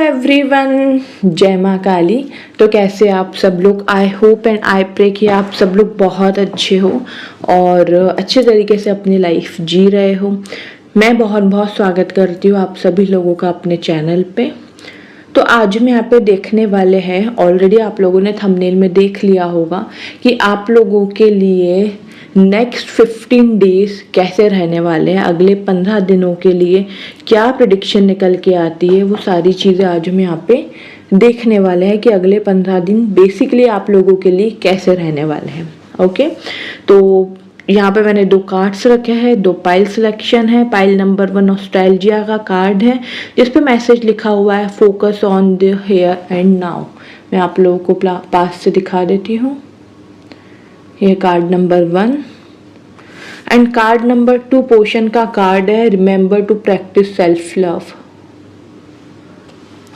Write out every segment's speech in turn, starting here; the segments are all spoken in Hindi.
एवरीवन, जय माँ काली। तो कैसे आप सब लोग? I hope and I pray कि आप सब लोग बहुत अच्छे हो और अच्छे तरीके से अपनी लाइफ जी रहे हो। मैं बहुत बहुत स्वागत करती हूँ आप सभी लोगों का अपने चैनल पे। तो आज हम यहाँ पे देखने वाले हैं, ऑलरेडी आप लोगों ने थंबनेल में देख लिया होगा कि आप लोगों के लिए नेक्स्ट 15 डेज कैसे रहने वाले हैं। अगले 15 दिनों के लिए क्या प्रेडिक्शन निकल के आती है, वो सारी चीज़ें आज हम यहाँ पे देखने वाले हैं कि अगले 15 दिन बेसिकली आप लोगों के लिए कैसे रहने वाले हैं। ओके, तो यहाँ पे मैंने 2 कार्ड्स रखे हैं, 2 पाइल सिलेक्शन है। पाइल नंबर 1 नॉस्टैल्जिया का कार्ड है जिस पे मैसेज लिखा हुआ है focus on the here and now. मैं आप लोगों को पास से दिखा देती हूँ। ये card number 1 and card number 2 potion का कार्ड है remember to practise self love.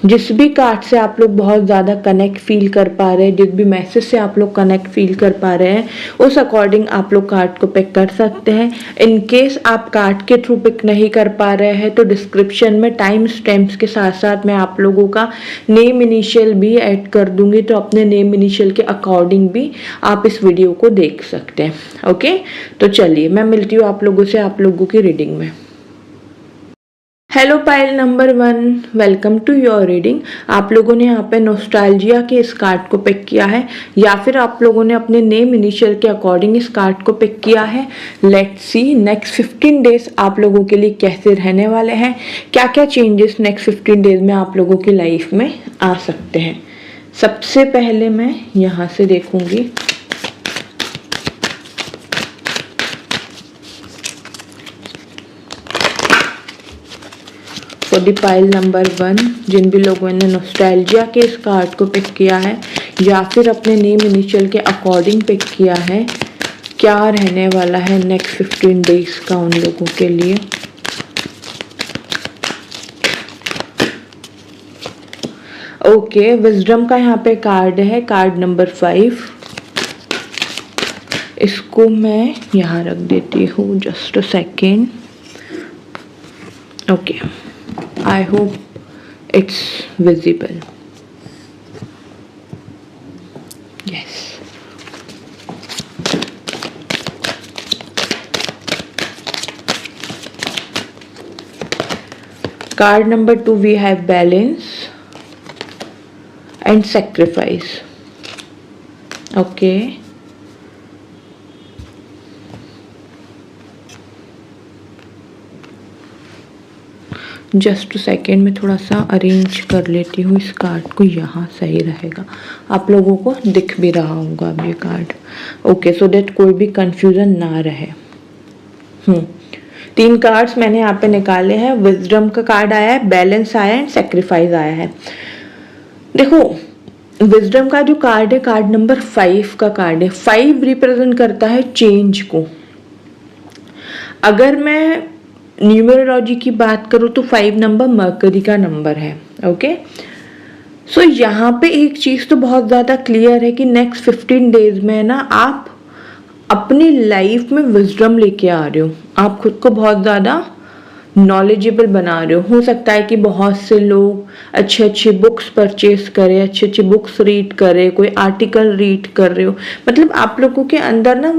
जिस भी कार्ड से आप लोग बहुत ज़्यादा कनेक्ट फील कर पा रहे हैं, जिस भी मैसेज से आप लोग कनेक्ट फील कर पा रहे हैं, उस अकॉर्डिंग आप लोग कार्ड को पिक कर सकते हैं। इन केस आप कार्ड के थ्रू पिक नहीं कर पा रहे हैं तो डिस्क्रिप्शन में टाइम स्टैम्प्स के साथ साथ मैं आप लोगों का नेम इनिशियल भी ऐड कर दूंगी, तो अपने नेम इनिशियल के अकॉर्डिंग भी आप इस वीडियो को देख सकते हैं। ओके, तो चलिए मैं मिलती हूँ आप लोगों से आप लोगों की रीडिंग में। Hello pile number 1, welcome to your reading. आप लोगों ने यहाँ पे नॉस्टैल्जिया के इस कार्ड को पिक किया है या फिर आप लोगों ने अपने नेम इनिशियल के अकॉर्डिंग इस कार्ड को पिक किया है। लेट्स सी नेक्स्ट 15 डेज आप लोगों के लिए कैसे रहने वाले हैं, क्या क्या चेंजेस नेक्स्ट 15 डेज में आप लोगों की लाइफ में आ सकते हैं। सबसे पहले मैं यहाँ से देखूंगी फॉर द पाइल नंबर 1, जिन भी लोगों ने नॉस्टैल्जिया के इस कार्ड को पिक किया है या फिर अपने नेम इनिशियल के अकॉर्डिंग पिक किया है, क्या रहने वाला है नेक्स्ट 15 डेज का उन लोगों के लिए। ओके, विजडम का यहाँ पे कार्ड है, कार्ड नंबर 5। इसको मैं यहाँ रख देती हूँ, just a second. Okay, I hope it's visible. Yes. Card number 2 we have balance and sacrifice. Okay. Just second में थोड़ा सा अरेंज कर लेती हूँ इस कार्ड को, यहाँ सही रहेगा। आप लोगों को दिख भी रहा होगा अब ये कार्ड। ओके, सो दैट कोई भी कंफ्यूजन ना रहे। 3 कार्ड्स मैंने यहाँ पे निकाले हैं। विजडम का कार्ड आया है, बैलेंस आया है, सैक्रिफाइस आया है। देखो, विजडम का जो कार्ड है, कार्ड नंबर 5 का कार्ड है। 5 रिप्रेजेंट करता है चेंज को। अगर मैं न्यूमरोलॉजी की बात करूँ तो 5 नंबर मरकरी का नंबर है। ओके, सो यहाँ पे एक चीज़ तो बहुत ज़्यादा क्लियर है कि नेक्स्ट 15 डेज में ना आप अपनी लाइफ में विजडम लेके आ रहे हो। आप खुद को बहुत ज़्यादा नॉलेजेबल बना रहे हो सकता है कि बहुत से लोग अच्छे अच्छे बुक्स परचेज करें, अच्छे अच्छे बुक्स रीड करें, कोई आर्टिकल रीड कर रहे हो। मतलब आप लोगों के अंदर ना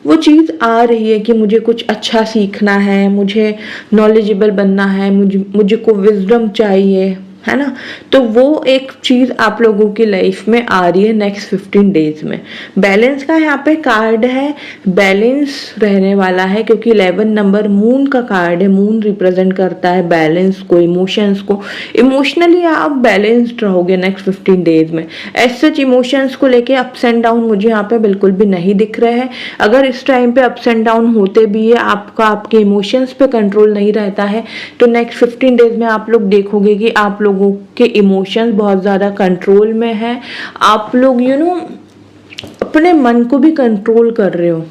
वो चीज़ आ रही है कि मुझे कुछ अच्छा सीखना है, मुझे नॉलेजेबल बनना है, मुझे को विजडम चाहिए, है ना। तो वो एक चीज़ आप लोगों की लाइफ में आ रही है नेक्स्ट 15 डेज में। बैलेंस का यहाँ पे कार्ड है, बैलेंस रहने वाला है क्योंकि 11 नंबर मून का कार्ड है। मून रिप्रेजेंट करता है बैलेंस को, इमोशंस को। इमोशनली आप बैलेंस्ड रहोगे नेक्स्ट 15 डेज में। एज सच इमोशंस को लेके अप्स एंड डाउन मुझे यहाँ पे बिल्कुल भी नहीं दिख रहे हैं। अगर इस टाइम पे अप्स एंड डाउन होते भी है, आपके इमोशंस पे कंट्रोल नहीं रहता है, तो नेक्स्ट 15 डेज में आप लोग देखोगे कि आप लोगों के इमोशंस बहुत ज़्यादा कंट्रोल में है। आप लोग अपने मन को भी कंट्रोल कर रहे हो।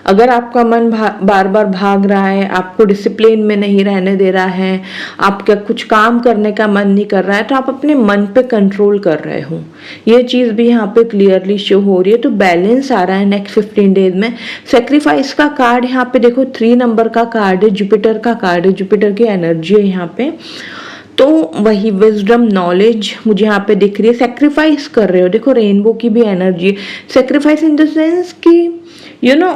अगर आपका मन बार बार भाग रहा है, आपको डिसिप्लिन में नहीं रहने दे रहा है, आपका कुछ काम करने का मन नहीं कर रहा है, तो आप अपने मन पे कंट्रोल कर रहे हो। ये चीज़ भी यहाँ पे क्लियरली शो हो रही है। तो बैलेंस आ रहा है नेक्स्ट 15 डेज में। सेक्रीफाइस का कार्ड यहाँ पे देखो 3 नंबर का कार्ड है, जुपिटर का कार्ड है, जुपिटर की एनर्जी है यहाँ पे। तो वही विजडम नॉलेज मुझे यहाँ पे दिख रही है। सेक्रीफाइस कर रहे हो, देखो रेनबो की भी energy, sacrifice in the sense कि यू नो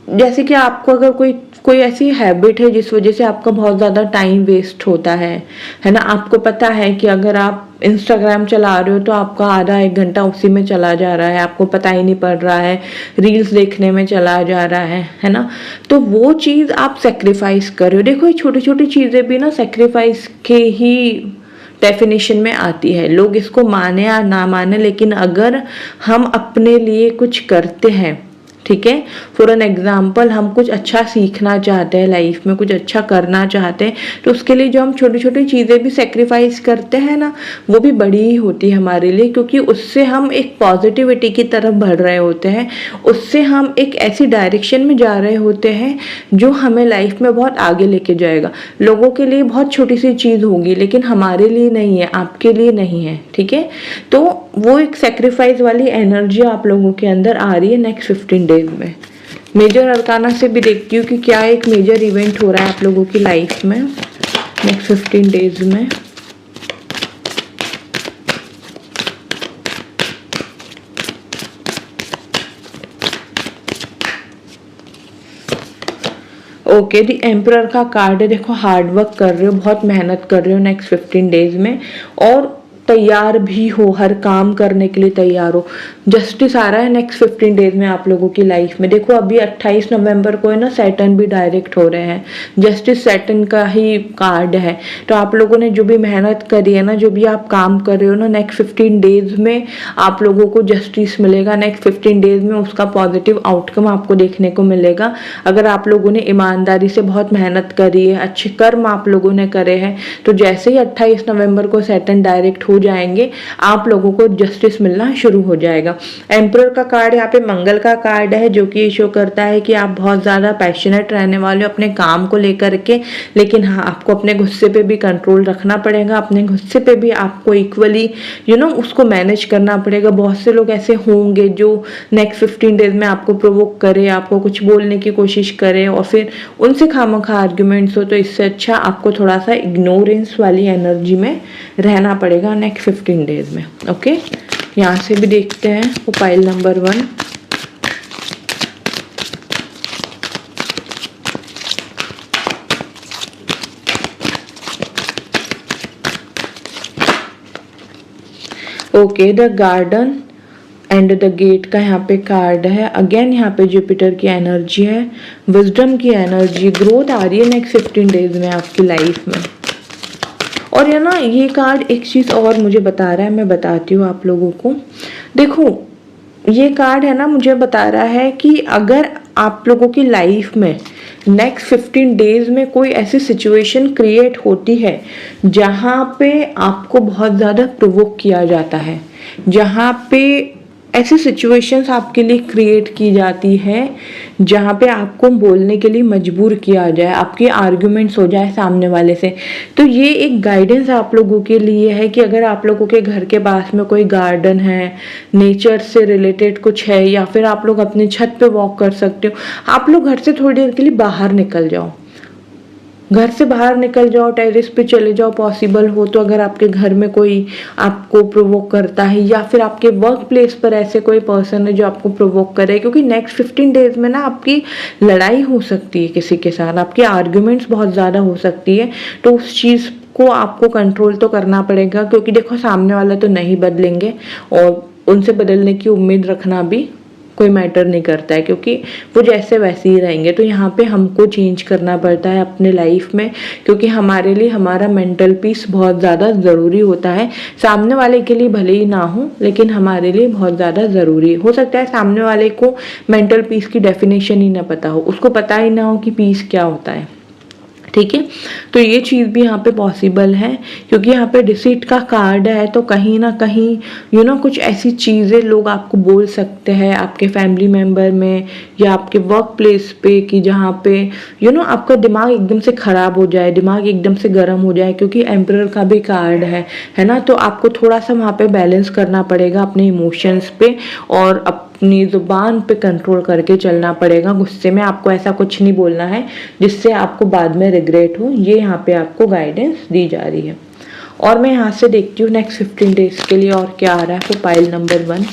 जैसे कि आपको अगर कोई कोई ऐसी हैबिट है जिस वजह से आपका बहुत ज़्यादा टाइम वेस्ट होता है ना। आपको पता है कि अगर आप इंस्टाग्राम चला रहे हो तो आपका आधा एक घंटा उसी में चला जा रहा है, आपको पता ही नहीं पड़ रहा है, रील्स देखने में चला जा रहा है ना। तो वो चीज़ आप सेक्रीफाइस कर रहे हो। देखो ये छोटी छोटी चीज़ें भी ना सेक्रीफाइस के ही डेफिनेशन में आती है। लोग इसको माने या ना माने, लेकिन अगर हम अपने लिए कुछ करते हैं, ठीक है, फॉर एन एग्जाम्पल हम कुछ अच्छा सीखना चाहते हैं लाइफ में, कुछ अच्छा करना चाहते हैं, तो उसके लिए जो हम छोटी छोटी चीज़ें भी सेक्रीफाइस करते हैं ना, वो भी बड़ी ही होती है हमारे लिए, क्योंकि उससे हम एक पॉजिटिविटी की तरफ बढ़ रहे होते हैं, उससे हम एक ऐसी डायरेक्शन में जा रहे होते हैं जो हमें लाइफ में बहुत आगे लेके जाएगा। लोगों के लिए बहुत छोटी सी चीज़ होगी, लेकिन हमारे लिए नहीं है, आपके लिए नहीं है, ठीक है। तो वो एक सेक्रीफाइस वाली एनर्जी आप लोगों के अंदर आ रही है नेक्स्ट 15 डेज में। मेजर अरकाना से भी देखती हूँ कि क्या एक मेजर इवेंट हो रहा है आप लोगों की लाइफ में नेक्स्ट 15 डेज में। ओके, द एम्परर का कार्ड है। देखो हार्ड वर्क कर रहे हो, बहुत मेहनत कर रहे हो नेक्स्ट 15 डेज में, और तैयार भी हो, हर काम करने के लिए तैयार हो। जस्टिस आ रहा है नेक्स्ट 15 डेज में आप लोगों की लाइफ में। देखो अभी 28 नवंबर को है ना, सैटर्न भी डायरेक्ट हो रहे हैं। जस्टिस सैटर्न का ही कार्ड है। तो आप लोगों ने जो भी मेहनत करी है ना, जो भी आप काम कर रहे हो ना, नेक्स्ट 15 डेज में आप लोगों को जस्टिस मिलेगा। नेक्स्ट 15 डेज में उसका पॉजिटिव आउटकम आपको देखने को मिलेगा। अगर आप लोगों ने ईमानदारी से बहुत मेहनत करी है, अच्छे कर्म आप लोगों ने करे हैं, तो जैसे ही 28 नवंबर को सैटर्न डायरेक्ट हो जाएंगे, आप लोगों को जस्टिस मिलना शुरू हो जाएगा। एम्परर का कार्ड यहाँ पे मंगल का कार्ड है, जो कि शो करता है कि आप बहुत ज़्यादा पैशनेट रहने वाले हो अपने काम को लेकर के, लेकिन हाँ आपको अपने गुस्से पे भी कंट्रोल रखना पड़ेगा। अपने गुस्से पे भी आपको इक्वली उसको मैनेज करना पड़ेगा। बहुत से लोग ऐसे होंगे जो नेक्स्ट 15 डेज में आपको प्रोवोक करे, आपको कुछ बोलने की कोशिश करे और फिर उनसे खामखा आर्ग्यूमेंट्स हो। तो इससे अच्छा आपको थोड़ा सा इग्नोरेंस वाली एनर्जी में रहना पड़ेगा नेक्स्ट 15 डेज में। ओके, यहाँ से भी देखते हैं वो pile number 1। Okay, the garden and the gate का यहाँ पे कार्ड है। अगेन यहाँ पे जुपिटर की एनर्जी है, विजडम की एनर्जी, ग्रोथ आ रही है नेक्स्ट 15 डेज में आपकी लाइफ में। और ये ना ये कार्ड एक चीज़ और मुझे बता रहा है, मैं बताती हूँ आप लोगों को। देखो ये कार्ड है ना, मुझे बता रहा है कि अगर आप लोगों की लाइफ में नेक्स्ट 15 डेज में कोई ऐसी सिचुएशन क्रिएट होती है जहाँ पे आपको बहुत ज़्यादा प्रोवोक किया जाता है, जहाँ पे ऐसी सिचुएशंस आपके लिए क्रिएट की जाती है जहाँ पे आपको बोलने के लिए मजबूर किया जाए, आपकी आर्ग्यूमेंट्स हो जाए सामने वाले से, तो ये एक गाइडेंस आप लोगों के लिए है कि अगर आप लोगों के घर के पास में कोई गार्डन है, नेचर से रिलेटेड कुछ है, या फिर आप लोग अपनी छत पे वॉक कर सकते हो, आप लोग घर से थोड़ी देर के लिए बाहर निकल जाओ, घर से बाहर निकल जाओ, टेरेस पे चले जाओ पॉसिबल हो तो। अगर आपके घर में कोई आपको प्रोवोक करता है या फिर आपके वर्क प्लेस पर ऐसे कोई पर्सन है जो आपको प्रोवोक करे, क्योंकि नेक्स्ट 15 डेज में ना आपकी लड़ाई हो सकती है किसी के साथ, आपकी आर्ग्यूमेंट्स बहुत ज़्यादा हो सकती है। तो उस चीज़ को आपको कंट्रोल तो करना पड़ेगा, क्योंकि देखो सामने वाला तो नहीं बदलेंगे और उनसे बदलने की उम्मीद रखना भी कोई मैटर नहीं करता है, क्योंकि वो जैसे वैसे ही रहेंगे। तो यहाँ पे हमको चेंज करना पड़ता है अपने लाइफ में, क्योंकि हमारे लिए हमारा मेंटल पीस बहुत ज़्यादा ज़रूरी होता है। सामने वाले के लिए भले ही ना हो, लेकिन हमारे लिए बहुत ज़्यादा ज़रूरी हो सकता है सामने वाले को मेंटल पीस की डेफिनेशन ही ना पता हो, उसको पता ही ना हो कि पीस क्या होता है, ठीक है। तो ये चीज़ भी यहाँ पे पॉसिबल है, क्योंकि यहाँ पे डिसीट का कार्ड है। तो कहीं ना कहीं कुछ ऐसी चीज़ें लोग आपको बोल सकते हैं आपके फैमिली मेम्बर में या आपके वर्क प्लेस पे कि जहाँ पे आपका दिमाग एकदम से ख़राब हो जाए, दिमाग एकदम से गर्म हो जाए, क्योंकि एम्परर का भी कार्ड है ना। तो आपको थोड़ा सा वहाँ पे बैलेंस करना पड़ेगा अपने इमोशंस पे, और अपनी ज़ुबान पे कंट्रोल करके चलना पड़ेगा। गुस्से में आपको ऐसा कुछ नहीं बोलना है जिससे आपको बाद में रिग्रेट हो। ये यहाँ पे आपको गाइडेंस दी जा रही है। और मैं यहाँ से देखती हूँ नेक्स्ट 15 डेज के लिए और क्या आ रहा है for pile number 1।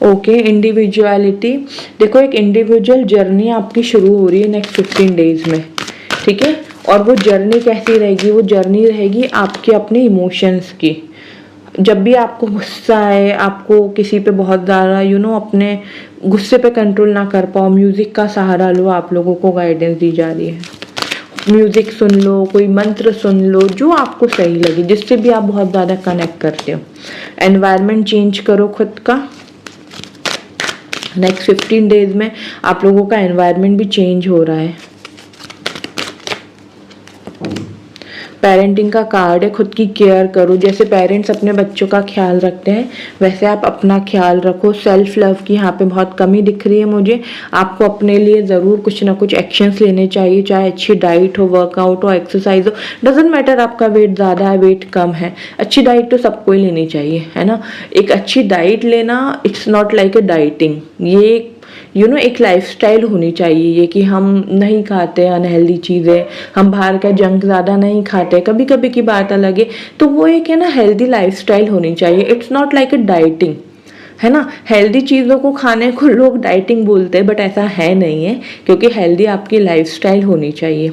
Okay, individuality. देखो, एक इंडिविजुअल जर्नी आपकी शुरू हो रही है नेक्स्ट 15 डेज में, ठीक है। और वो जर्नी कैसी रहेगी? वो जर्नी रहेगी आपके अपने इमोशंस की। जब भी आपको गुस्सा आए, आपको किसी पे बहुत ज़्यादा अपने गुस्से पे कंट्रोल ना कर पाओ, म्यूज़िक का सहारा लो। आप लोगों को गाइडेंस दी जा रही है, म्यूज़िक सुन लो, कोई मंत्र सुन लो, जो आपको सही लगे, जिससे भी आप बहुत ज़्यादा कनेक्ट करते हो। एनवायरनमेंट चेंज करो खुद का। नेक्स्ट 15 डेज में आप लोगों का एनवायरनमेंट भी चेंज हो रहा है। पेरेंटिंग का कार्ड है, खुद की केयर करो। जैसे पेरेंट्स अपने बच्चों का ख्याल रखते हैं, वैसे आप अपना ख्याल रखो। सेल्फ लव की यहाँ पे बहुत कमी दिख रही है मुझे। आपको अपने लिए ज़रूर कुछ ना कुछ एक्शंस लेने चाहिए, चाहे अच्छी डाइट हो, वर्कआउट हो, एक्सरसाइज हो, डजेंट मैटर आपका वेट ज़्यादा है, वेट कम है। अच्छी डाइट तो सबको ही लेनी चाहिए, है ना। एक अच्छी डाइट लेना, it's not like a dieting, ये एक लाइफस्टाइल होनी चाहिए। ये कि हम नहीं खाते अनहेल्दी चीज़ें, हम बाहर का जंक ज़्यादा नहीं खाते, कभी कभी की बात अलग है, तो वो एक है ना हेल्दी लाइफस्टाइल होनी चाहिए। It's not like a dieting, है ना। हेल्दी चीज़ों को खाने को लोग डाइटिंग बोलते हैं, बट ऐसा है नहीं है, क्योंकि हेल्दी आपकी लाइफस्टाइल होनी चाहिए,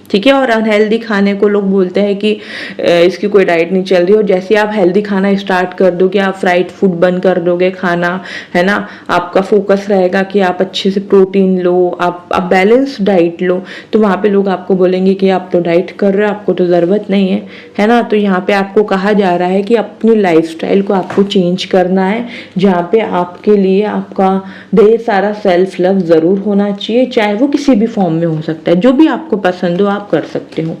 ठीक है। और अनहेल्दी खाने को लोग बोलते हैं कि इसकी कोई डाइट नहीं चल रही। और जैसे आप हेल्दी खाना स्टार्ट कर दोगे, आप फ्राइड फूड बंद कर दोगे खाना, है ना, आपका फोकस रहेगा कि आप अच्छे से प्रोटीन लो, आप बैलेंस डाइट लो, तो वहाँ पे लोग आपको बोलेंगे कि आप तो डाइट कर रहे हो, आपको तो ज़रूरत नहीं है, है ना। तो यहाँ पे आपको कहा जा रहा है कि अपनी लाइफस्टाइल को आपको चेंज करना है, जहाँ पे आपके लिए आपका ढेर सारा सेल्फ लव ज़रूर होना चाहिए, चाहे वो किसी भी फॉर्म में हो सकता है, जो भी आपको पसंद हो आप कर सकते हो।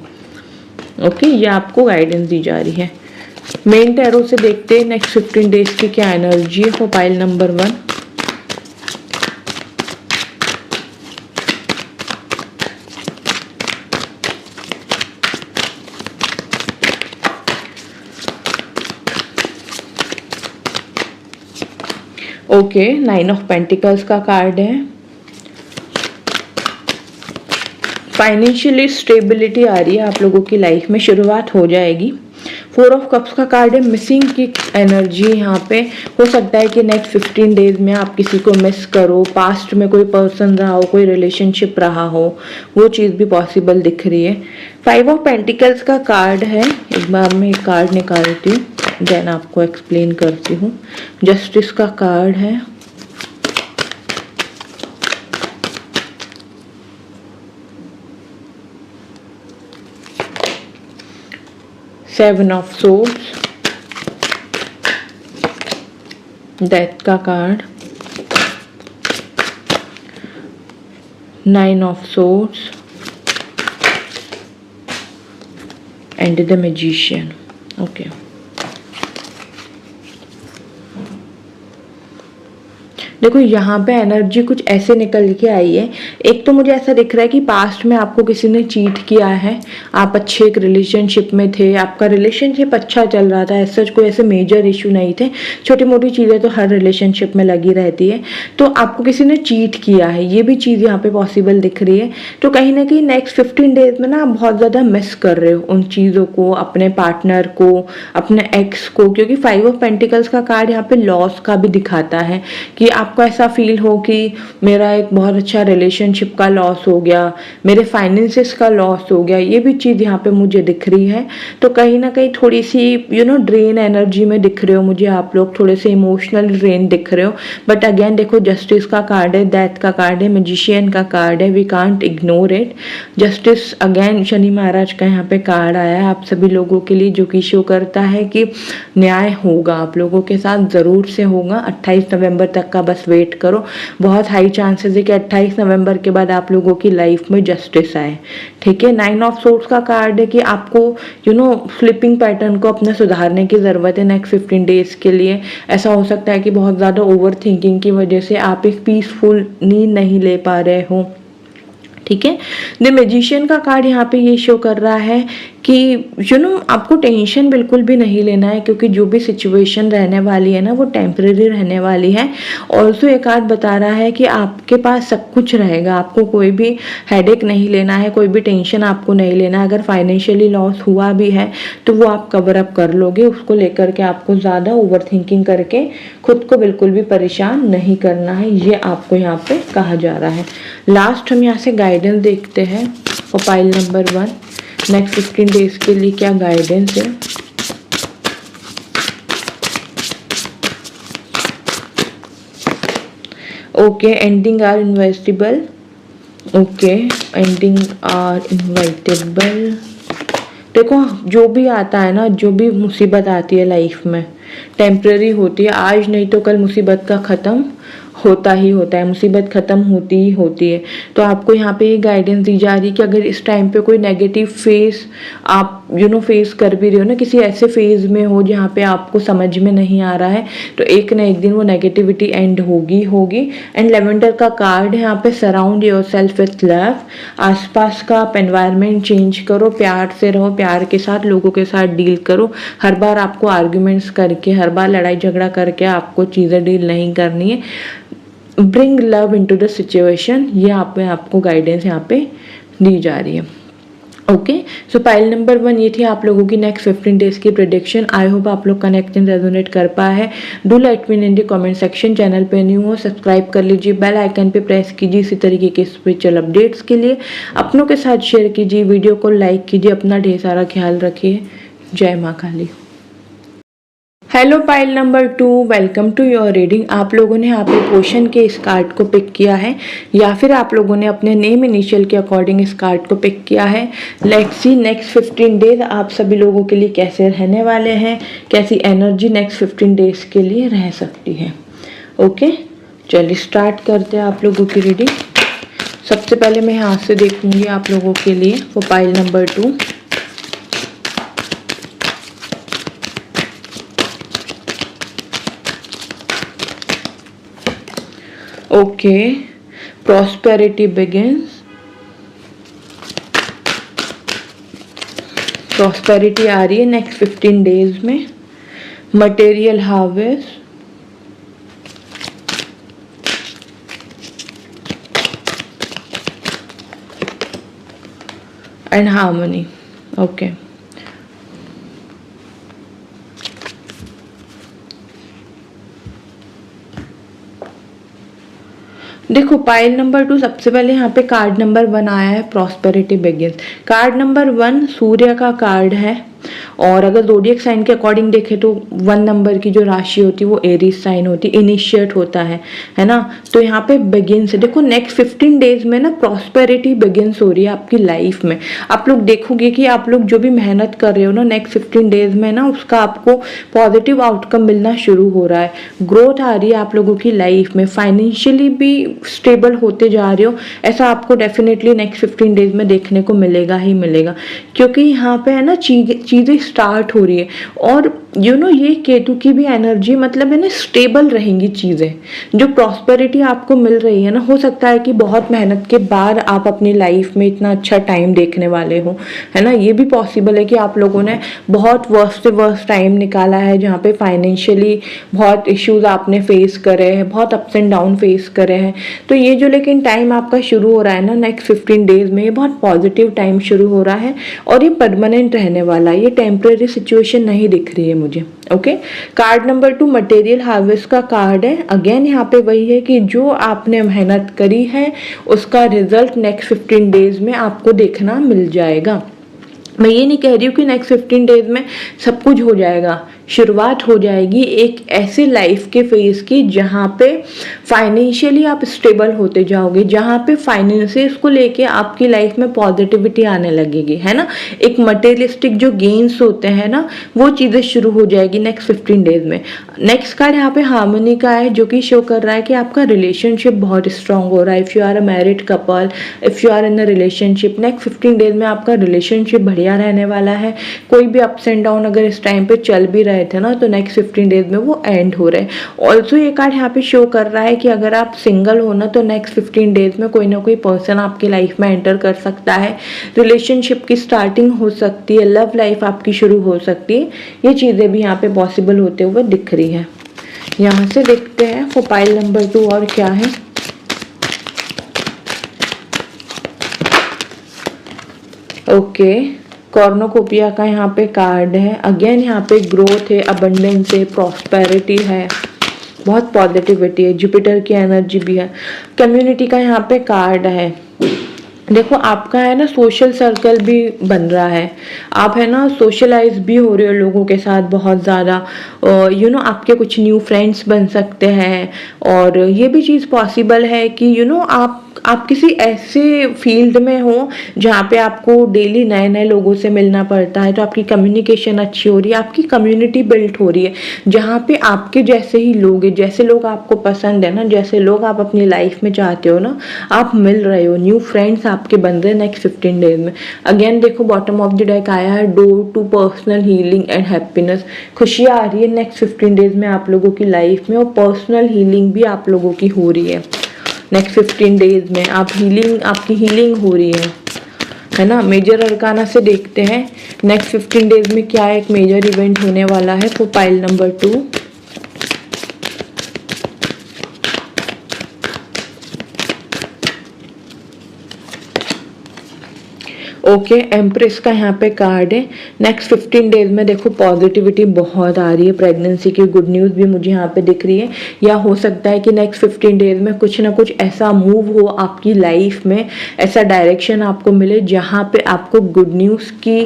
ओके, ये आपको गाइडेंस दी जा रही है। मेन टैरो से देखते हैं नेक्स्ट 15 डेज की क्या एनर्जी है for pile number 1। Okay, 9 of pentacles का कार्ड है। फाइनेंशियली स्टेबिलिटी आ रही है आप लोगों की लाइफ में, शुरुआत हो जाएगी। 4 ऑफ कप्स का कार्ड है, मिसिंग की एनर्जी यहाँ पे। हो सकता है कि नेक्स्ट 15 डेज में आप किसी को मिस करो, पास्ट में कोई पर्सन रहा हो, कोई रिलेशनशिप रहा हो, वो चीज़ भी पॉसिबल दिख रही है। 5 ऑफ पेंटिकल्स का कार्ड है। एक बार मैं एक कार्ड निकालती हूँ, देन आपको एक्सप्लेन करती हूँ। जस्टिस का कार्ड है। सेवन ऑफ सोर्ड्स, डेथ का card, 9 of swords and the magician. Okay, देखो यहाँ पे एनर्जी कुछ ऐसे निकल के आई है। एक तो मुझे ऐसा दिख रहा है कि पास्ट में आपको किसी ने चीट किया है, आप अच्छे एक रिलेशनशिप में थे, आपका रिलेशनशिप अच्छा चल रहा था, ऐसा कोई ऐसे मेजर इशू नहीं थे, छोटी मोटी चीज़ें तो हर रिलेशनशिप में लगी रहती है, तो आपको किसी ने चीट किया है, ये भी चीज़ यहाँ पे पॉसिबल दिख रही है। तो कहीं ना कहीं नेक्स्ट 15 डेज में ना आप बहुत ज़्यादा मिस कर रहे हो उन चीज़ों को, अपने पार्टनर को, अपने एक्स को, क्योंकि 5 ऑफ पेंटिकल्स का कार्ड यहाँ पे लॉस का भी दिखाता है कि आपको ऐसा फील हो कि मेरा एक बहुत अच्छा रिलेशनशिप का लॉस हो गया, मेरे फाइनेंसेस का लॉस हो गया, ये भी चीज़ यहाँ पे मुझे दिख रही है। तो कहीं ना कहीं थोड़ी सी ड्रेन एनर्जी में दिख रहे हो मुझे आप लोग, थोड़े से इमोशनल ड्रेन दिख रहे हो। बट अगेन देखो, जस्टिस का कार्ड है, डेथ का कार्ड है, मैजिशियन का कार्ड है, we can't ignore it. Justice again Shani महाराज का यहाँ पे कार्ड आया है आप सभी लोगों के लिए, जो कि शो करता है कि न्याय होगा आप लोगों के साथ, ज़रूर से होगा। 28 नवंबर तक का बस वेट करो, बहुत हाई चांसेस है कि 28 नवंबर के बाद आप लोगों की लाइफ में जस्टिस आए, ठीक है। 9 ऑफ सोर्ड्स का कार्ड है कि आपको स्लीपिंग पैटर्न को अपना सुधारने की ज़रूरत है नेक्स्ट 15 डेज के लिए। ऐसा हो सकता है कि बहुत ज़्यादा ओवर थिंकिंग की वजह से आप एक पीसफुल नींद नहीं ले पा रहे हो, ठीक है। द मैजिशियन का कार्ड यहाँ पे ये शो कर रहा है कि आपको टेंशन बिल्कुल भी नहीं लेना है, क्योंकि जो भी सिचुएशन रहने वाली है ना वो टेम्परेरी रहने वाली है। ऑल्सो ये कार्ड बता रहा है कि आपके पास सब कुछ रहेगा, आपको कोई भी हेडेक नहीं लेना है, कोई भी टेंशन आपको नहीं लेना है। अगर फाइनेंशियली लॉस हुआ भी है तो वो आप कवर अप कर लोगे, उसको लेकर के आपको ज़्यादा ओवर थिंकिंग करके खुद को बिल्कुल भी परेशान नहीं करना है, ये आपको यहाँ पे कहा जा रहा है। लास्ट हम यहाँ से गाइडेंस देखते हैं और पाइल नंबर 1 नेक्स्ट 15 डेज के लिए क्या गाइडेंस है। Okay, ending are investable. Okay, ending are inevitable. देखो, जो भी आता है ना, जो भी मुसीबत आती है लाइफ में टेम्पररी होती है, आज नहीं तो कल मुसीबत का ख़त्म होता ही होता है, मुसीबत ख़त्म होती ही होती है। तो आपको यहाँ पे ये गाइडेंस दी जा रही है कि अगर इस टाइम पे कोई नेगेटिव फेस आप फेस कर भी रहे हो ना, किसी ऐसे फेज में हो जहाँ पे आपको समझ में नहीं आ रहा है, तो एक ना एक दिन वो नेगेटिविटी एंड होगी। एंड लेवेंडर का कार्ड है यहाँ पे, surround your self with love. आसपास का आप एनवायरनमेंट चेंज करो, प्यार से रहो, प्यार के साथ लोगों के साथ डील करो। हर बार आपको आर्ग्यूमेंट्स करके, हर बार लड़ाई झगड़ा करके आपको चीज़ें डील नहीं करनी है। Bring love into the situation, ये आपको गाइडेंस यहाँ पे दी जा रही है। ओके, सो पाइल नंबर 1 ये थी आप लोगों की नेक्स्ट 15 डेज की प्रेडिक्शन। आई होप आप लोग कनेक्शन रेजोनेट कर पाए हैं। Do let me in the comment section. Channel पे न्यू हो सब्सक्राइब कर लीजिए, बेल आइकन पे प्रेस कीजिए इसी तरीके के स्पिरिचुअल अपडेट्स के लिए। अपनों के साथ शेयर कीजिए, वीडियो को लाइक कीजिए, अपना ढेर सारा ख्याल रखिए। जय माँ Kali. Hello pile number 2, welcome to your reading. आप लोगों ने यहाँ पे पोर्शन के इस कार्ड को पिक किया है या फिर आप लोगों ने अपने नेम इनिशियल के अकॉर्डिंग इस कार्ड को पिक किया है। लेट्स सी नेक्स्ट 15 डेज आप सभी लोगों के लिए कैसे रहने वाले हैं, कैसी एनर्जी नेक्स्ट 15 डेज के लिए रह सकती है। ओके, चलिए स्टार्ट करते हैं आप लोगों की रीडिंग। सबसे पहले मैं यहाँ से देखूंगी आप लोगों के लिए वो pile number 2। Okay, prosperity begins. Prosperity आ रही है नेक्स्ट 15 डेज में। Material harvest and harmony. Okay, देखो पाइल नंबर 2 सबसे पहले यहाँ पे कार्ड नंबर 1 आया है, प्रॉस्पेरिटी बिगिंस। कार्ड नंबर 1 सूर्य का कार्ड है और अगर ज़ोडिएक साइन के अकॉर्डिंग देखें तो 1 नंबर की जो राशि होती है वो एरीज साइन होती है, इनिशिएट होता है ना। तो यहाँ पे बिगिंस है। देखो नेक्स्ट 15 डेज में ना प्रॉस्पेरिटी बिगिंस हो रही है आपकी लाइफ में। आप लोग देखोगे कि आप लोग जो भी मेहनत कर रहे हो ना नेक्स्ट 15 डेज में ना उसका आपको पॉजिटिव आउटकम मिलना शुरू हो रहा है। ग्रोथ आ रही है आप लोगों की लाइफ में, फाइनेंशियली भी स्टेबल होते जा रहे हो, ऐसा आपको डेफिनेटली नेक्स्ट 15 डेज में देखने को मिलेगा ही मिलेगा। क्योंकि यहाँ पे है ना चीज़ें स्टार्ट हो रही है और ये केतु की भी एनर्जी, मतलब है ना स्टेबल रहेंगी चीज़ें। जो प्रॉस्पेरिटी आपको मिल रही है ना, हो सकता है कि बहुत मेहनत के बाद आप अपनी लाइफ में इतना अच्छा टाइम देखने वाले हो, है ना। ये भी पॉसिबल है कि आप लोगों ने बहुत वर्स्ट से वर्स्ट टाइम निकाला है जहाँ पे फाइनेंशियली बहुत इश्यूज आपने फेस करे हैं, बहुत अप्स एंड डाउन फेस करे हैं। तो ये जो लेकिन टाइम आपका शुरू हो रहा है ना नेक्स्ट 15 डेज में, ये बहुत पॉजिटिव टाइम शुरू हो रहा है और ये परमानेंट रहने वाला है, ये टेम्परेरी सिचुएशन नहीं दिख रही है मुझे। Okay, card number 2 material harvest का कार्ड है। अगेन यहाँ पे वही है कि जो आपने मेहनत करी है उसका रिजल्ट नेक्स्ट 15 डेज में आपको देखना मिल जाएगा। मैं ये नहीं कह रही हूँ कि नेक्स्ट 15 डेज में सब कुछ हो जाएगा, शुरुआत हो जाएगी एक ऐसे लाइफ के फेज की जहाँ पे फाइनेंशियली आप स्टेबल होते जाओगे, जहाँ पे फाइनेंसेस को लेके आपकी लाइफ में पॉजिटिविटी आने लगेगी, है ना। एक मटेरियलिस्टिक जो गेन्स होते हैं ना वो चीज़ें शुरू हो जाएगी नेक्स्ट 15 डेज में। नेक्स्ट कार्ड यहाँ पे हार्मनी का है जो कि शो कर रहा है कि आपका रिलेशनशिप बहुत स्ट्रांग हो रहा है। If you are a married couple, if you are in a relationship, next 15 days में आपका रिलेशनशिप बढ़िया रहने वाला है। कोई भी अप्स एंड डाउन अगर इस टाइम पे चल भी रहे रहे थे ना, तो नेक्स्ट 15 डेज में वो एंड हो रहे हैं। ऑल्सो ये कार्ड यहाँ पे शो कर रहा है कि अगर आप सिंगल हो ना, तो नेक्स्ट 15 डेज में कोई ना कोई पर्सन आपकी लाइफ में एंटर कर सकता है, रिलेशनशिप की स्टार्टिंग हो सकती है, लव लाइफ आपकी शुरू हो सकती है। ये चीज़ें भी यहाँ पे पॉसिबल होते हुए दिख रही है। यहाँ से देखते हैं फॉर पाइल नंबर 2 और क्या है। ओके, कॉर्नोकोपिया का यहाँ पे कार्ड है। अगेन यहाँ पे ग्रोथ है, अबंडेंस है, प्रॉस्पेरिटी है, बहुत पॉजिटिविटी है, जुपिटर की एनर्जी भी है। कम्युनिटी का यहाँ पे कार्ड है। देखो आपका है ना सोशल सर्कल भी बन रहा है, आप है ना सोशलाइज भी हो रहे हो लोगों के साथ बहुत ज़्यादा, आपके कुछ न्यू फ्रेंड्स बन सकते हैं। और ये भी चीज़ पॉसिबल है कि आप किसी ऐसे फील्ड में हो जहाँ पे आपको डेली नए नए लोगों से मिलना पड़ता है, तो आपकी कम्युनिकेशन अच्छी हो रही है, आपकी कम्युनिटी बिल्ड हो रही है, जहाँ पे आपके जैसे ही लोग हैं, जैसे लोग आपको पसंद है ना, जैसे लोग आप अपनी लाइफ में चाहते हो ना, आप मिल रहे हो, न्यू फ्रेंड्स आपके बन रहे हैं नेक्स्ट 15 डेज में। अगेन देखो बॉटम ऑफ द डेक आया है door to personal healing and happiness. खुशियाँ आ रही है नेक्स्ट 15 डेज में आप लोगों की लाइफ में, और पर्सनल हीलिंग भी आप लोगों की हो रही है नेक्स्ट 15 डेज में। आपकी हीलिंग हो रही है ना। मेजर अरकाना से देखते हैं नेक्स्ट 15 डेज में क्या एक मेजर इवेंट होने वाला है for pile number 2। Okay, empress का यहाँ पे कार्ड है। नेक्स्ट 15 डेज में देखो पॉजिटिविटी बहुत आ रही है, प्रेगनेंसी की गुड न्यूज़ भी मुझे यहाँ पे दिख रही है, या हो सकता है कि नेक्स्ट 15 डेज में कुछ ना कुछ ऐसा मूव हो आपकी लाइफ में, ऐसा डायरेक्शन आपको मिले जहाँ पे आपको गुड न्यूज़ की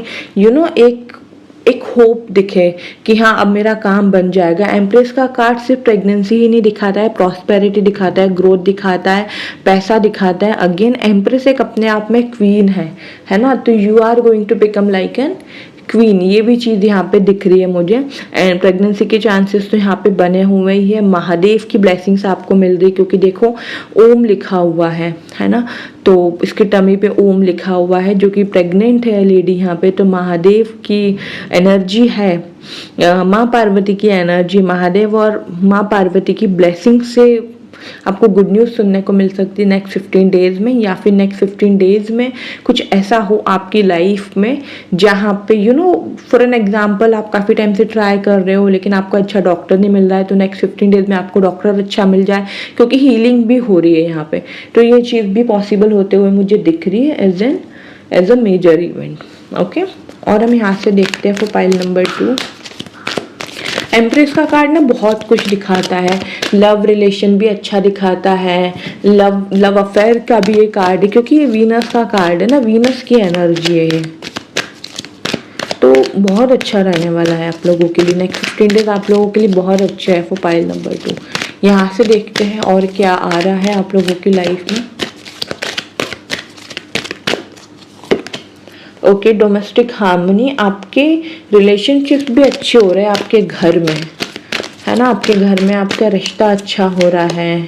एक होप दिखे कि हाँ अब मेरा काम बन जाएगा। एम्प्रेस का कार्ड सिर्फ प्रेगनेंसी ही नहीं दिखाता है, प्रॉस्पेरिटी दिखाता है, ग्रोथ दिखाता है, पैसा दिखाता है। अगेन एम्प्रेस एक अपने आप में क्वीन है ना, तो you are going to become like an queen, ये भी चीज़ यहाँ पे दिख रही है मुझे। एंड प्रेगनेंसी के चांसेस तो यहाँ पे बने हुए ही है। महादेव की ब्लेसिंग्स आपको मिल रही, क्योंकि देखो ओम लिखा हुआ है ना, तो इसके टमी पे ओम लिखा हुआ है, जो कि प्रेग्नेंट है लेडी यहाँ पे, तो महादेव की एनर्जी है, माँ पार्वती की एनर्जी, महादेव और माँ पार्वती की ब्लेसिंग से आपको गुड न्यूज़ सुनने को मिल सकती है नेक्स्ट 15 डेज में, या फिर नेक्स्ट 15 डेज में कुछ ऐसा हो आपकी लाइफ में जहाँ पे फॉर एन एग्जांपल आप काफ़ी टाइम से ट्राई कर रहे हो लेकिन आपको अच्छा डॉक्टर नहीं मिल रहा है, तो नेक्स्ट 15 डेज में आपको डॉक्टर अच्छा मिल जाए, क्योंकि हीलिंग भी हो रही है यहाँ पे। तो ये चीज़ भी पॉसिबल होते हुए मुझे दिख रही है as a major event. Okay, और हम यहाँ से देखते हैं फॉर पाइल नंबर 2। एम्प्रेस का कार्ड ना बहुत कुछ दिखाता है, लव रिलेशन भी अच्छा दिखाता है, लव अफेयर का भी ये कार्ड है, क्योंकि ये वीनस का कार्ड है ना, वीनस की एनर्जी है ये, तो बहुत अच्छा रहने वाला है आप लोगों के लिए। नेक्स्ट 15 डेज आप लोगों के लिए बहुत अच्छा है फॉर पाइल नंबर 2। यहाँ से देखते हैं और क्या आ रहा है आप लोगों की लाइफ में। ओके, डोमेस्टिक हार्मनी, आपके रिलेशनशिप्स भी अच्छे हो रहे हैं आपके घर में, है ना, आपके घर में आपका रिश्ता अच्छा हो रहा है।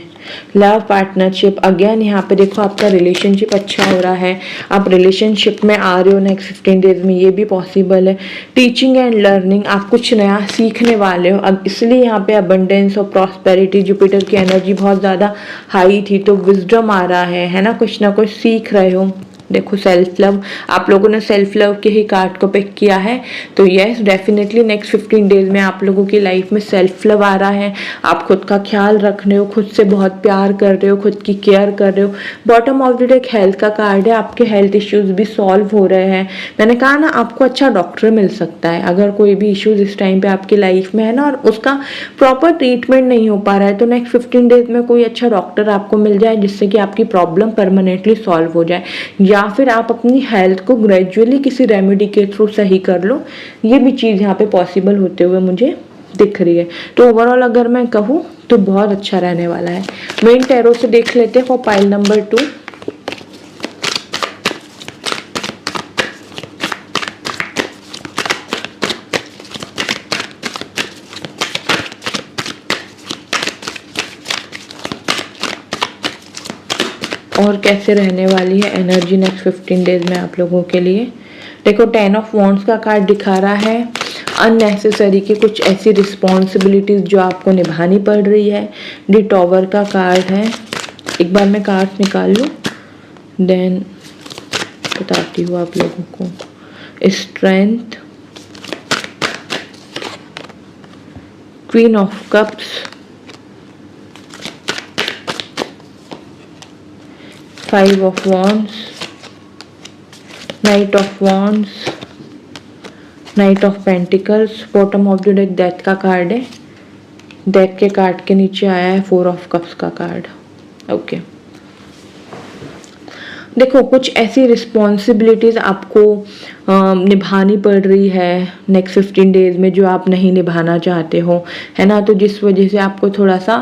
लव पार्टनरशिप, अगेन यहाँ पे देखो आपका रिलेशनशिप अच्छा हो रहा है, आप रिलेशनशिप में आ रहे हो नेक्स्ट 15 डेज में, ये भी पॉसिबल है। टीचिंग एंड लर्निंग, आप कुछ नया सीखने वाले हो, अब इसलिए यहाँ पे अबंडेंस और प्रॉस्पेरिटी, जुपिटर की एनर्जी बहुत ज़्यादा हाई थी, तो विजडम आ रहा है ना, कुछ ना कुछ सीख रहे हो। देखो सेल्फ लव, आप लोगों ने सेल्फ लव के ही कार्ड को पिक किया है, तो यस डेफिनेटली नेक्स्ट 15 डेज में आप लोगों की लाइफ में सेल्फ लव आ रहा है। आप खुद का ख्याल रख रहे हो, खुद से बहुत प्यार कर रहे हो, खुद की केयर कर रहे हो। Bottom of the deck health का कार्ड है, आपके हेल्थ इश्यूज भी सॉल्व हो रहे हैं। मैंने कहा ना आपको अच्छा डॉक्टर मिल सकता है, अगर कोई भी इश्यूज इस टाइम पे आपकी लाइफ में है ना, और उसका प्रॉपर ट्रीटमेंट नहीं हो पा रहा है, तो नेक्स्ट 15 डेज में कोई अच्छा डॉक्टर आपको मिल जाए जिससे कि आपकी प्रॉब्लम परमानेंटली सॉल्व हो जाए, या फिर आप अपनी हेल्थ को ग्रेजुअली किसी रेमेडी के थ्रू सही कर लो। ये भी चीज़ यहाँ पे पॉसिबल होते हुए मुझे दिख रही है। तो ओवरऑल अगर मैं कहूँ तो बहुत अच्छा रहने वाला है। मेन टैरो से देख लेते हैं फॉर पाइल नंबर 2। और कैसे रहने वाली है एनर्जी नेक्स्ट 15 डेज में आप लोगों के लिए। देखो 10 ऑफ वॉन्ड्स का कार्ड दिखा रहा है, अननेसेसरी की कुछ ऐसी रिस्पॉन्सिबिलिटीज जो आपको निभानी पड़ रही है। द टॉवर का कार्ड है। एक बार मैं कार्ड निकाल लूँ, देन बताती हूँ आप लोगों को। Strength, queen of cups, 5 of wands, night of wands, night of pentacles. Bottom of the deck death का कार्ड है। डेक के कार्ड के नीचे आया है 4 ऑफ कप्स का कार्ड। ओके, देखो कुछ ऐसी रिस्पॉन्सिबिलिटीज़ आपको निभानी पड़ रही है नेक्स्ट 15 डेज में जो आप नहीं निभाना चाहते हो, है ना। तो जिस वजह से आपको थोड़ा सा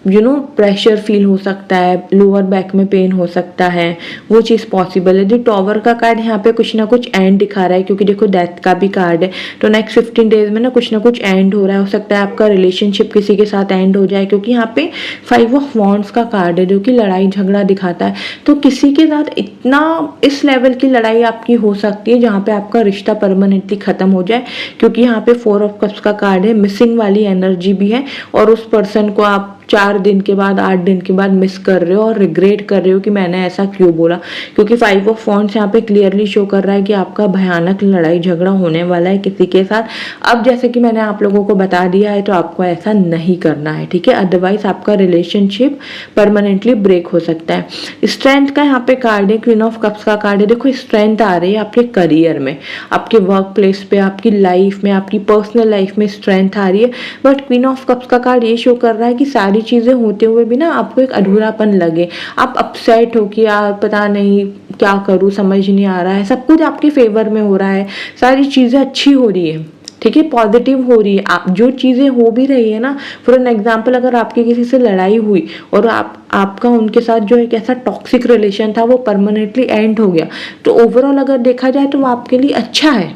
प्रेशर फील हो सकता है, लोअर बैक में पेन हो सकता है, वो चीज़ पॉसिबल है। जो टॉवर का कार्ड यहाँ पे कुछ ना कुछ एंड दिखा रहा है, क्योंकि देखो डेथ का भी कार्ड है। तो नेक्स्ट 15 डेज में ना कुछ एंड हो रहा है। हो सकता है आपका रिलेशनशिप किसी के साथ एंड हो जाए, क्योंकि यहाँ पे 5 ऑफ वॉन्ड्स का कार्ड है जो कि लड़ाई झगड़ा दिखाता है। तो किसी के साथ इतना इस लेवल की लड़ाई आपकी हो सकती है जहाँ पे आपका रिश्ता परमानेंटली खत्म हो जाए, क्योंकि यहाँ पे 4 ऑफ कप्स का कार्ड है। मिसिंग वाली एनर्जी भी है, और उस पर्सन को आप 4 दिन के बाद 8 दिन के बाद मिस कर रहे हो और रिग्रेट कर रहे हो कि मैंने ऐसा क्यों बोला, क्योंकि 5 ऑफ वॉन्ड्स यहाँ पे क्लियरली शो कर रहा है कि आपका भयानक लड़ाई झगड़ा होने वाला है किसी के साथ। अब जैसे कि मैंने आप लोगों को बता दिया है, तो आपको ऐसा नहीं करना है, ठीक है। अदरवाइज आपका रिलेशनशिप परमानेंटली ब्रेक हो सकता है। स्ट्रेंथ का यहाँ पे कार्ड है, क्वीन ऑफ कप्स का कार्ड है। देखो स्ट्रेंथ आ रही है आपके करियर में, आपके वर्क प्लेस पे, आपकी लाइफ में, आपकी पर्सनल लाइफ में स्ट्रेंथ आ रही है। बट क्वीन ऑफ कप्स का कार्ड ये शो कर रहा है कि सारी चीज़ें होते हुए भी ना आपको एक अधूरापन लगे, आप अपसेट हो कि यार पता नहीं क्या करूँ, समझ नहीं आ रहा है। सब कुछ आपके फेवर में हो रहा है, सारी चीज़ें अच्छी हो रही है, ठीक है, पॉजिटिव हो रही है। आप जो चीज़ें हो भी रही है ना, फॉर एन एग्जाम्पल अगर आपकी किसी से लड़ाई हुई और आपका उनके साथ जो एक ऐसा टॉक्सिक रिलेशन था वो परमानेंटली एंड हो गया, तो ओवरऑल अगर देखा जाए तो वो आपके लिए अच्छा है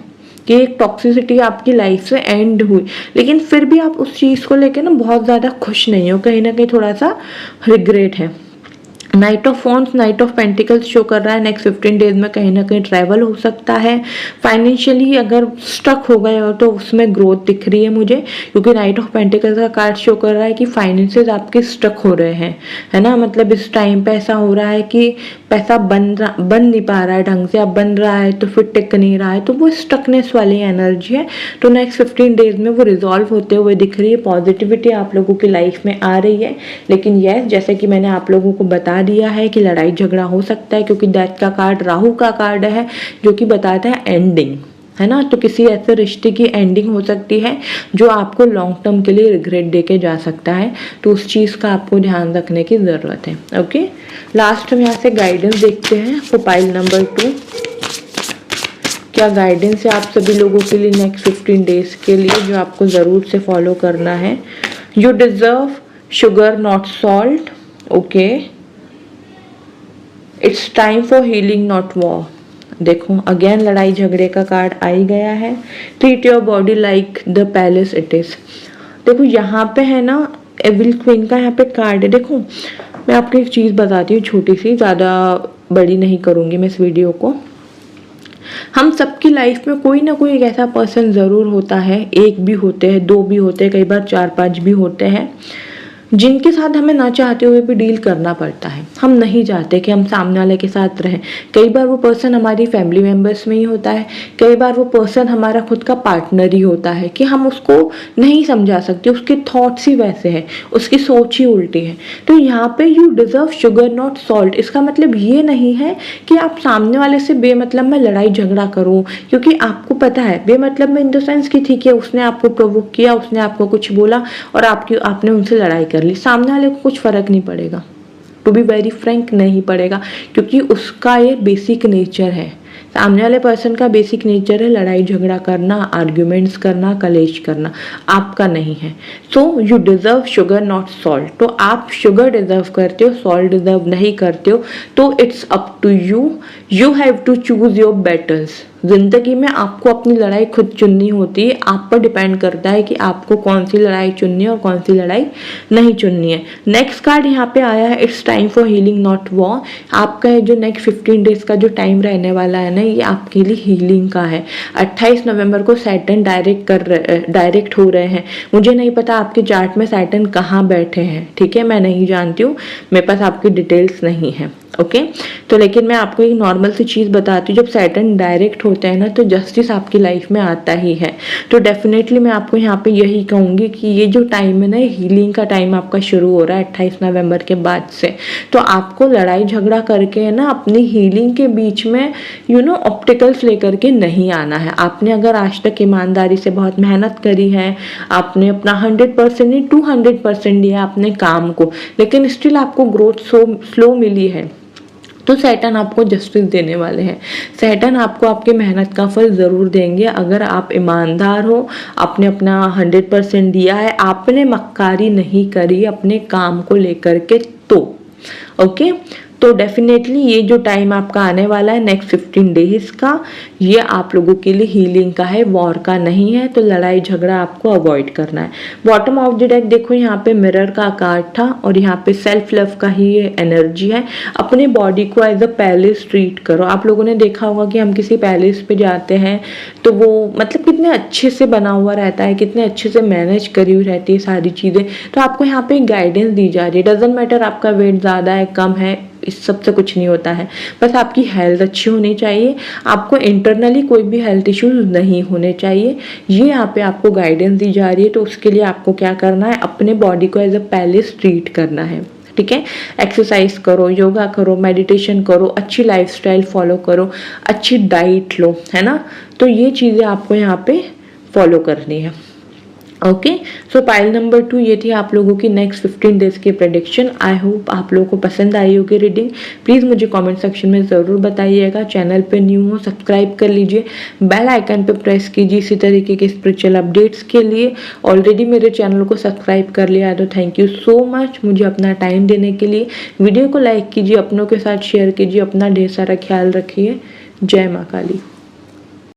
कि एक टॉक्सिसिटी आपकी लाइफ से एंड हुई। लेकिन फिर भी आप उस चीज़ को लेकर ना बहुत ज़्यादा खुश नहीं हो, कहीं ना कहीं थोड़ा सा रिग्रेट है। Night of wands, night of pentacles show कर रहा है नेक्स्ट 15 डेज में कहीं ना कहीं ट्रैवल हो सकता है। फाइनेंशियली अगर स्टक हो गए हो तो उसमें ग्रोथ दिख रही है मुझे, क्योंकि नाइट ऑफ पेंटिकल्स का कार्ड शो कर रहा है कि फाइनेंसेस आपके स्टक हो रहे हैं, है ना। मतलब इस टाइम पे ऐसा हो रहा है कि पैसा बन नहीं पा रहा है ढंग से, अब बन रहा है तो फिर टिक नहीं रहा है, तो वो स्टकनेस वाली एनर्जी है। तो नेक्स्ट 15 डेज में वो रिजॉल्व होते हुए दिख रही है, पॉजिटिविटी आप लोगों की लाइफ में आ रही है। लेकिन यस, जैसे कि मैंने आप लोगों को बता दिया है कि लड़ाई झगड़ा हो सकता है, क्योंकि डेथ का कार्ड राहु का कार्ड है जो कि बताता है एंडिंग, है ना। तो किसी ऐसे रिश्ते की एंडिंग हो सकती है जो आपको लॉन्ग टर्म के लिए रिग्रेट देके जा सकता है, तो उस चीज़ का आपको ध्यान रखने की ज़रूरत है। ओके, लास्ट हम यहाँ से गाइडेंस देखते हैं फॉर पाइल नंबर 2। क्या गाइडेंस है आप सभी लोगों के लिए नेक्स्ट 15 डेज के लिए, जो आपको ज़रूर से फॉलो करना है। You deserve sugar not salt. Okay, it's time for healing not war. देखो अगेन लड़ाई झगड़े का कार्ड आ ही गया है। Treat your body like the palace it is. देखो यहाँ पे है ना एविल क्वीन का यहाँ पे कार्ड है। देखो मैं आपको एक चीज़ बताती हूँ छोटी सी, ज़्यादा बड़ी नहीं करूँगी मैं इस वीडियो को। हम सबकी लाइफ में कोई ना कोई एक ऐसा पर्सन ज़रूर होता है, एक भी होते हैं, 2 भी होते हैं, कई बार 4-5 भी होते हैं, जिनके साथ हमें ना चाहते हुए भी डील करना पड़ता है। हम नहीं चाहते कि हम सामने वाले के साथ रहें। कई बार वो पर्सन हमारी फैमिली मेम्बर्स में ही होता है, कई बार वो पर्सन हमारा खुद का पार्टनर ही होता है कि हम उसको नहीं समझा सकते, उसके थॉट्स ही वैसे हैं, उसकी सोच ही उल्टी है। तो यहाँ पे you deserve sugar not salt, इसका मतलब ये नहीं है कि आप सामने वाले से बेमतलब में लड़ाई झगड़ा करो, क्योंकि आपको पता है बेमतलब में इन द सेंस कि ठीक है उसने आपको प्रोवोक किया, उसने आपको कुछ बोला और आपने उनसे लड़ाई कर ली, सामने वाले को कुछ फर्क नहीं पड़ेगा। टू बी वेरी फ्रैंक नहीं पड़ेगा, क्योंकि उसका ये बेसिक नेचर है। सामने वाले पर्सन का बेसिक नेचर है लड़ाई झगड़ा करना, आर्ग्यूमेंट्स करना, कलेश करना, आपका नहीं है। So you deserve sugar not salt. तो आप शुगर डिजर्व करते हो, सॉल्ट डिजर्व नहीं करते हो, तो it's up to you. You have to choose your battles. ज़िंदगी में आपको अपनी लड़ाई खुद चुननी होती है, आप पर डिपेंड करता है कि आपको कौन सी लड़ाई चुननी है और कौन सी लड़ाई नहीं चुननी है। नेक्स्ट कार्ड यहाँ पे आया है, it's time for healing not war. आपका ये जो नेक्स्ट 15 डेज का जो टाइम रहने वाला है ना, ये आपके लिए हीलिंग का है। 28 नवंबर को सैटर्न डायरेक्ट हो रहे हैं। मुझे नहीं पता आपके चार्ट में सैटर्न कहाँ बैठे हैं, ठीक है, मैं नहीं जानती हूँ, मेरे पास आपकी डिटेल्स नहीं है, ओके। तो लेकिन मैं आपको एक नॉर्मल सी चीज़ बताती हूँ, जब सैटर्न डायरेक्ट होता है ना तो जस्टिस आपकी लाइफ में आता ही है। तो डेफिनेटली मैं आपको यहाँ पे यही कहूँगी कि ये जो टाइम है ना, हीलिंग का टाइम आपका शुरू हो रहा है 28 नवंबर के बाद से। तो आपको लड़ाई झगड़ा करके है ना अपनी हीलिंग के बीच में ऑब्स्टिकल्स लेकर के नहीं आना है। आपने अगर आज तक ईमानदारी से बहुत मेहनत करी है, आपने अपना 100% नहीं 200% दिया अपने काम को, लेकिन स्टिल आपको ग्रोथ स्लो मिली है, तो सैटर्न आपको जस्टिस देने वाले हैं। सैटर्न आपको आपकी मेहनत का फल ज़रूर देंगे अगर आप ईमानदार हो, आपने अपना 100% दिया है, आपने मक्कारी नहीं करी अपने काम को लेकर के, तो ओके। तो डेफिनेटली ये जो टाइम आपका आने वाला है नेक्स्ट 15 डेज का, ये आप लोगों के लिए हीलिंग का है, वॉर का नहीं है। तो लड़ाई झगड़ा आपको अवॉइड करना है। बॉटम ऑफ द डेक देखो, यहाँ पे मिरर का कार्ड था और यहाँ पे सेल्फ लव का ही ये एनर्जी है। अपने बॉडी को एज अ पैलेस ट्रीट करो। आप लोगों ने देखा होगा कि हम किसी पैलेस पे जाते हैं तो वो मतलब कितने अच्छे से बना हुआ रहता है, कितने अच्छे से मैनेज करी हुई रहती है सारी चीज़ें। तो आपको यहाँ पे गाइडेंस दी जा रही है। डजेंट मैटर आपका वेट ज़्यादा है कम है, इस सब से कुछ नहीं होता है, बस आपकी हेल्थ अच्छी होनी चाहिए, आपको इंटरनली कोई भी हेल्थ इश्यूज नहीं होने चाहिए। ये यहाँ पे आपको गाइडेंस दी जा रही है। तो उसके लिए आपको क्या करना है, अपने बॉडी को एज अ पैलेस ट्रीट करना है, ठीक है। एक्सरसाइज करो, योगा करो, मेडिटेशन करो, अच्छी लाइफस्टाइल फॉलो करो, अच्छी डाइट लो, है ना। तो ये चीज़ें आपको यहाँ पे फॉलो करनी है, ओके। सो पाइल नंबर 2 ये थी आप लोगों की नेक्स्ट 15 डेज की प्रेडिक्शन। आई होप आप लोगों को पसंद आई होगी रीडिंग। प्लीज़ मुझे कमेंट सेक्शन में ज़रूर बताइएगा। चैनल पे न्यू हो सब्सक्राइब कर लीजिए, बेल आइकन पे प्रेस कीजिए इसी तरीके के स्पिरिचुअल अपडेट्स के लिए। ऑलरेडी मेरे चैनल को सब्सक्राइब कर लिया है तो थैंक यू सो मच मुझे अपना टाइम देने के लिए। वीडियो को लाइक कीजिए, अपनों के साथ शेयर कीजिए, अपना ढेर सारा ख्याल रखिए। जय माँ काली।